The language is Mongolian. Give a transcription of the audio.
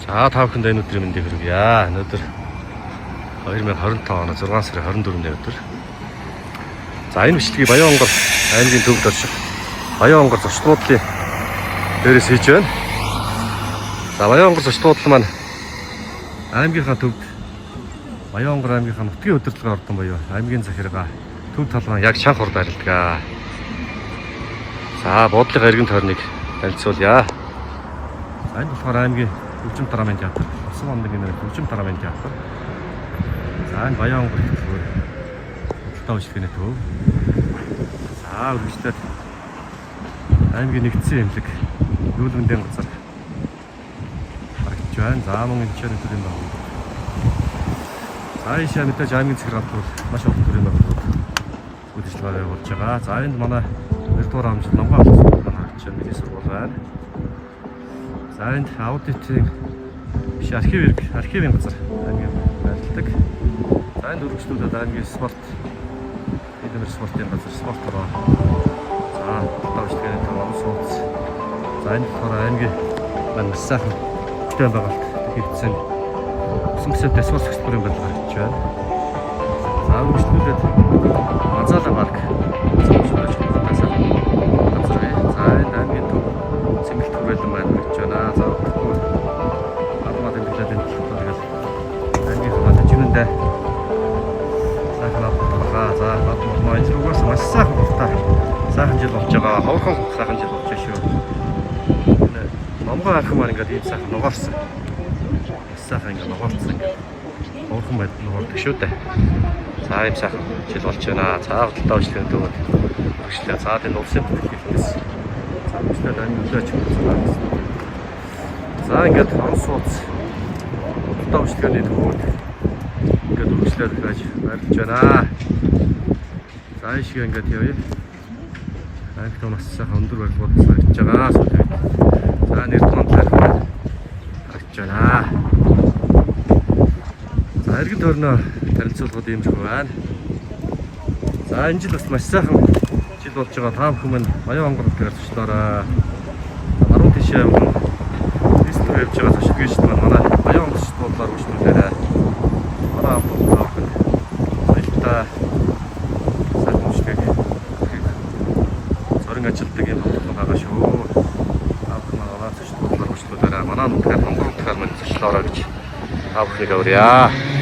За та бүхэнд энэ өдрийн мэндийг хүргье. Өнөөдөр 2025 оны 6 сарын 24-ний өдөр. За энэ бичлэгийг Баян-Онгор аймгийн төвд орших Баян-Онгор зочдлуудлын дээрээс хийж байна. За Баян-Онгор зочдлуудл маань аймгийнхаа төвд Баян-Онгор аймгийнхаа нутгийн удирдлагын ордон буюу аймгийн захиргаа төв талбай яг шанх урд арилдаг. За буудлын эргэн тойрныг танилцуулъя. За энэ болохоор аймгийн Хөгжим драмын театр, Усан онгийн нэр Хөгжим драмын театр. За энэ Баян-Онгор хөтөлбөр хөтөлбөрийн үйлчлэгээний төв. За үргэлжлээд аймгийн нэгдсэн эмнэлэг нүүл мэндийн газар харагдж байна. За мөн энэ чарын төрийн байгууллага. За ийшээ мэдээж аймгийн захиргаалт бол маш их төрийн байгууллагууд үйлчлэгээ явуулж байгаа. За энд манай 2-р амжилт Намгаа автобус харагдж байна. Миний сургууль байна. За энд аудитын биш архивын газар аймгийн байлдаг. За энд үргэлжлүүлээд аймгийн спорт эдгээр спортын газар спорт ороо. За тавчлагын том сууц. За энэ болохоор аймгийн маш сайхан хөтөлбөр байгуулалт хийгдсэн Сүнсэд спорт хөтөлбөрийн байлгаа хийж байна. За үргэлжлүүлээд Манзаала парк за энэ аймгийн төв цэмэлт хүрээлэн маань хийж байна. За армад эмгэлээд энэ төлөвлөлт аймгийн хамаатан жинэндээ сайхан авах. За бадмаа энэ руугаас маш сайхан хурдтай сайхан жил болж байгаа. Ховхон сайхан жил болж шүү. Намгаа арх маань ингээд ийм сайхан нугаарсан. Сайхан ингээд нугаарсан ингээд ховхон байд нугаардаг шүү дээ. За ийм сайхан жил болж байна. За худалдаа үйлчлэгийн төвөд үргэлжлээ. За энэ улсын төлөвлөлтөөс за үргэлжлээд аймаг нөлөөч байна. За ингээд хон сууц худалдаа үйлчлэгийн төвөд ингээд үргэлжлээд байж барьж байна. За ийшээ ингээд явъя. Аймаг томас сайхан өндөр барилгууд харагдж байгаа. За нэр томтар харагдж байна. За эргэн тойрноо танилцуулгууд иймэрхүү байна. За энэ жил бас маш сайхан жил болж байгаа. Та бүхэн маань Баян-Онгор гэр туслаараа баруун тишээ дистрикт явж байгаа зочдгийчд маань манай Баян-Онгор зочдлуулаар үйлчлүүлээрэ. Манай автобус баяртай сайхан үйлчлэг зорин ажилтдаг юм байгаа шүү. Та бүхэн манай зочдлуулаар үйлчлүүлээрэ. Манай нутгаар Монгол утгаар маань зочлоороо гэж та бүхнийг авъя.